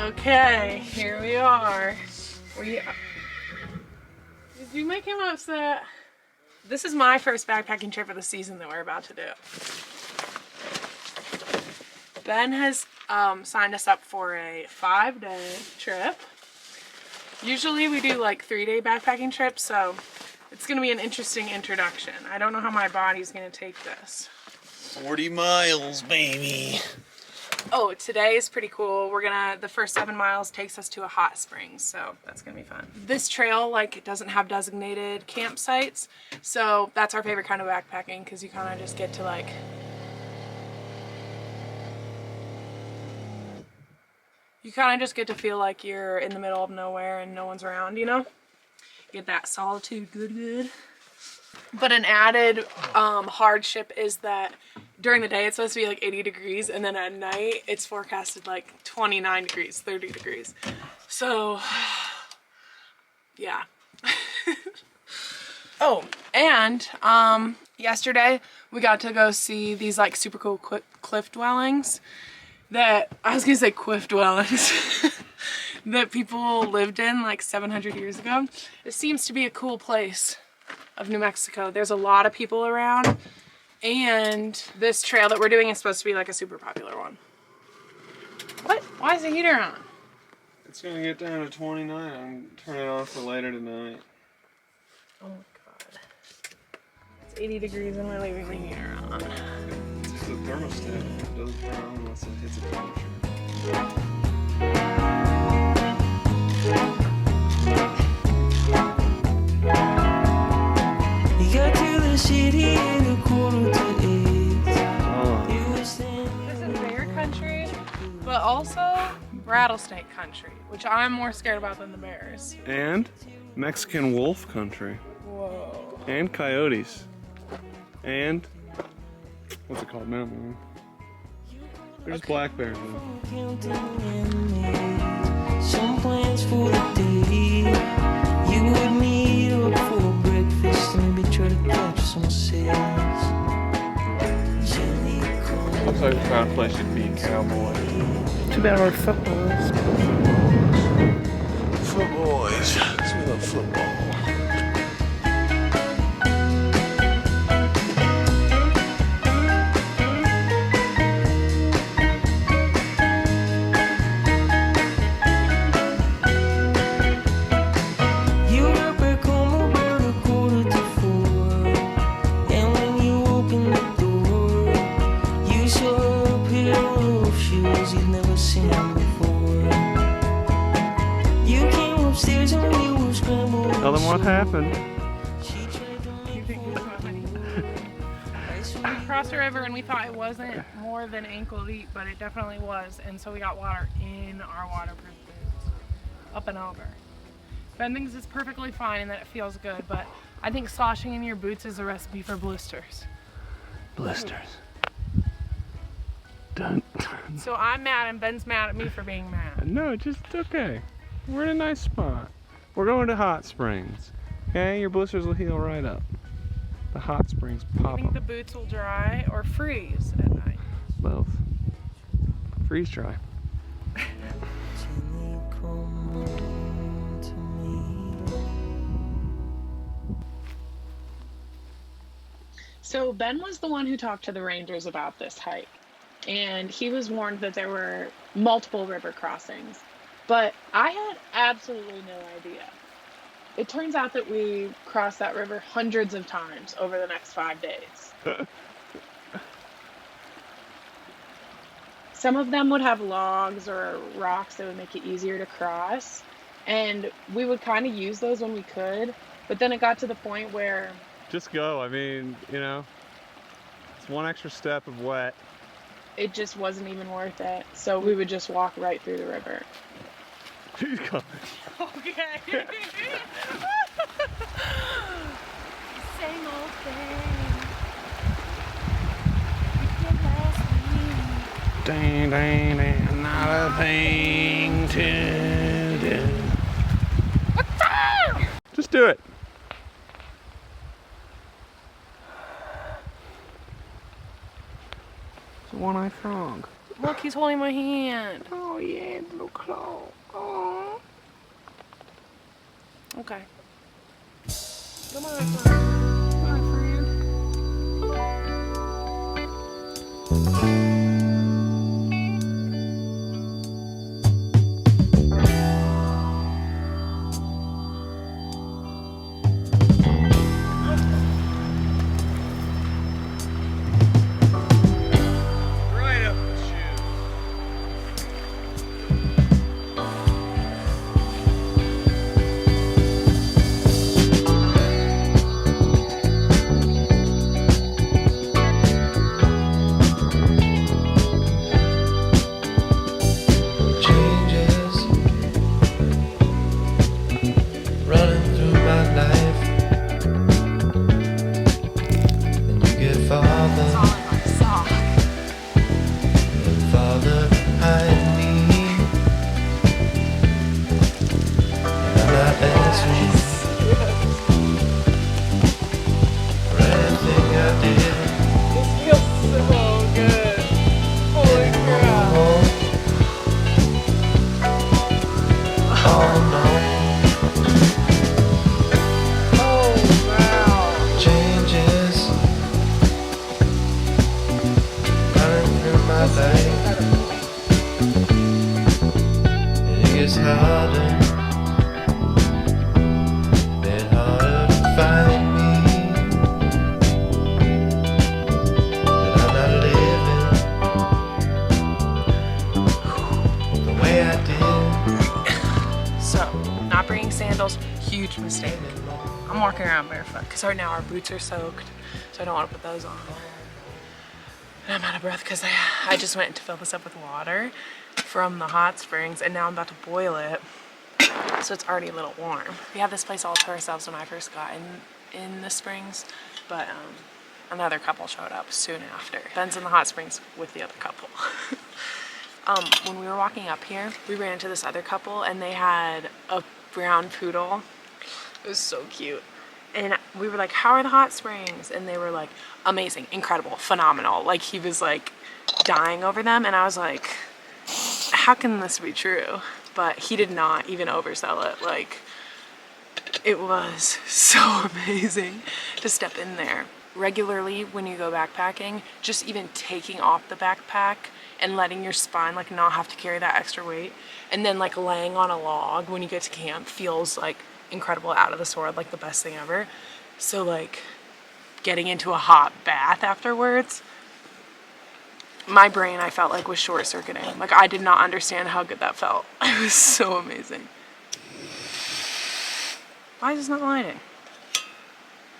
Okay, here we are. Did you make him upset? This is my first backpacking trip of the season that we're about to do. Ben has signed us up for a 5-day trip. Usually we do like 3-day backpacking trips, so it's gonna be an interesting introduction. I don't know how my body's gonna take this. 40 miles, baby. Oh, today is pretty cool. The first 7 miles takes us to a hot spring, so that's gonna be fun. This trail, like, doesn't have designated campsites, so that's our favorite kind of backpacking, because you kind of just get to, like, feel like you're in the middle of nowhere and no one's around, you know? Get that solitude good. But an added hardship is that during the day it's supposed to be like 80 degrees, and then at night it's forecasted like 29 degrees, 30 degrees. So, yeah. Oh, and yesterday we got to go see these like super cool cliff dwellings that, I was gonna say cliff dwellings, that people lived in like 700 years ago. It seems to be a cool place of New Mexico. There's a lot of people around, and this trail that we're doing is supposed to be like a super popular one. What? Why is the heater on? It's gonna get down to 29. I'm turning it on for later tonight. Oh my god. It's 80 degrees and we're leaving the heater on. It's just a thermostat. It doesn't turn on unless it hits a temperature. This is bear country, but also rattlesnake country, which I'm more scared about than the bears. And Mexican wolf country. Whoa. And coyotes. And what's it called now, man? There's black bears though. Some plans for the day. You would meet up for breakfast and maybe try to catch some sails. Looks like we found a place to be a cowboy. Too bad we're footballers. Footboys. We love football. Tell them what happened. We crossed the river and we thought it wasn't more than ankle deep, but it definitely was, and so we got water in our waterproof boots, up and over. Ben thinks it's perfectly fine and that it feels good, but I think sloshing in your boots is a recipe for blisters. Blisters. Dun. So I'm mad and Ben's mad at me for being mad. No, just okay. We're in a nice spot. We're going to hot springs. Okay, your blisters will heal right up. The hot springs I pop think up. the boots will dry or freeze at night. Both. Freeze dry. So Ben was the one who talked to the rangers about this hike, and he was warned that there were multiple river crossings, but I had absolutely no idea. It turns out that we crossed that river hundreds of times over the next 5 days. Some of them would have logs or rocks that would make it easier to cross, and we would kind of use those when we could, but then it got to the point where Just go. I mean, you know, it's one extra step of wet. it just wasn't even worth it, so we would just walk right through the river. She's coming. Okay. Same old thing. We did last week. Dang, dang, dang, not a thing to do. Just do it. It's a one-eyed frog. Look, he's holding my hand. Oh yeah, little claw. Oh. Okay. Come on, friend. Come on, friend. Right up the shoe. Changes running through my life, and you get farther It's all in my sock. and farther behind me, and I'm not answering for anything I did. This feels so good. Holy crap. Oh no, Oh, wow. changes running through my life, and it gets harder and harder to find me, but I'm not living the way I did. So, not bringing sandals, huge mistake. I'm walking around barefoot because right now our boots are soaked, so I don't want to put those on. And I'm out of breath because I just went to fill this up with water from the hot springs, and now I'm about to boil it, so it's already a little warm. We had this place all to ourselves when I first got in the springs, but another couple showed up soon after. Ben's in the hot springs with the other couple. When we were walking up here, we ran into this other couple, and they had a brown poodle. It was so cute. And we were like, how are the hot springs? And they were like, amazing, incredible, phenomenal. Like, he was like dying over them, and I was like, how can this be true? But he did not even oversell it. Like, it was so amazing to step in there. Regularly, when you go backpacking, just even taking off the backpack and letting your spine like not have to carry that extra weight, and then like laying on a log when you get to camp feels like incredible, out of this world, like the best thing ever. So like getting into a hot bath afterwards, my brain, I felt like, was short-circuiting. Like, I did not understand how good that felt. It was so amazing. Why is this not lighting?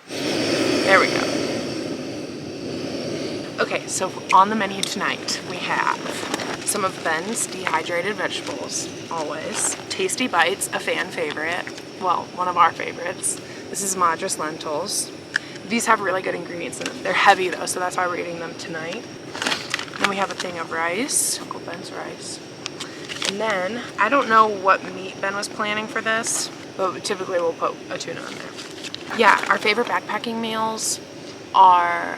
There we go. Okay, so on the menu tonight, we have some of Ben's dehydrated vegetables, always. Tasty Bites, a fan favorite. Well, one of our favorites. This is Madras lentils. These have really good ingredients in them. They're heavy though, so that's why we're eating them tonight. Then we have a thing of rice, Uncle Ben's rice. And then, I don't know what meat Ben was planning for this, but typically we'll put a tuna in there. Yeah, our favorite backpacking meals are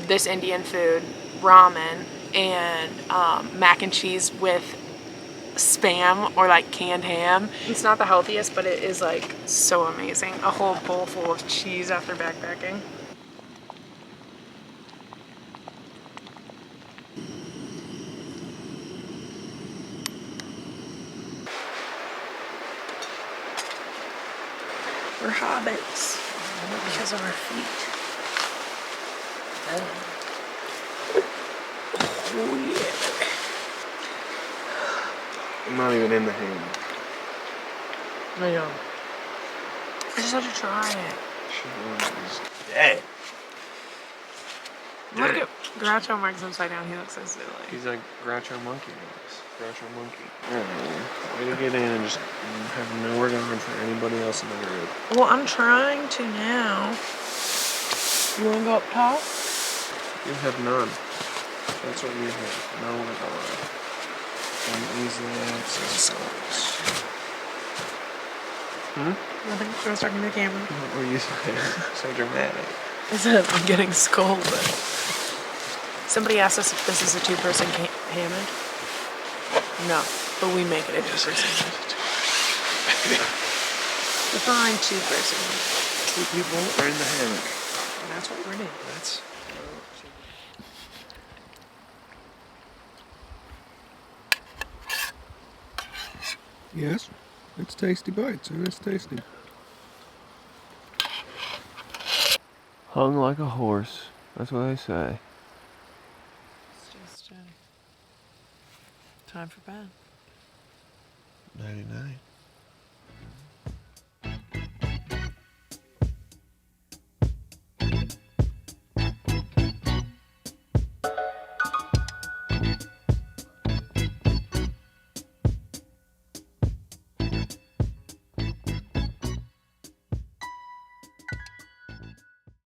this Indian food, ramen, and mac and cheese with spam or like canned ham. It's not the healthiest, but it is like so amazing. A whole bowl full of cheese after backpacking. We're hobbits because of our feet. Oh yeah. I'm not even in the hand. I know. I just had to try it. Hey. Look at Groucho Marx upside down. He looks so silly. He's like Groucho Monkey. Groucho Monkey. Way to get in and just have no regard for anybody else in the group. Well, I'm trying to now. You want to go up top? You have none. That's what you have. No regard. Easily access. Nothing. I was talking to the camera. What were you saying? So dramatic. I said I'm getting scolded. Somebody asked us if this is a two-person hammock. No, but we make it a two-person. Define two-person. Two people are in the hammock. And that's what we're doing. That's. Yes, it's tasty bites, and it's tasty. Hung like a horse. That's what they say. It's just time for bed. Nighty night.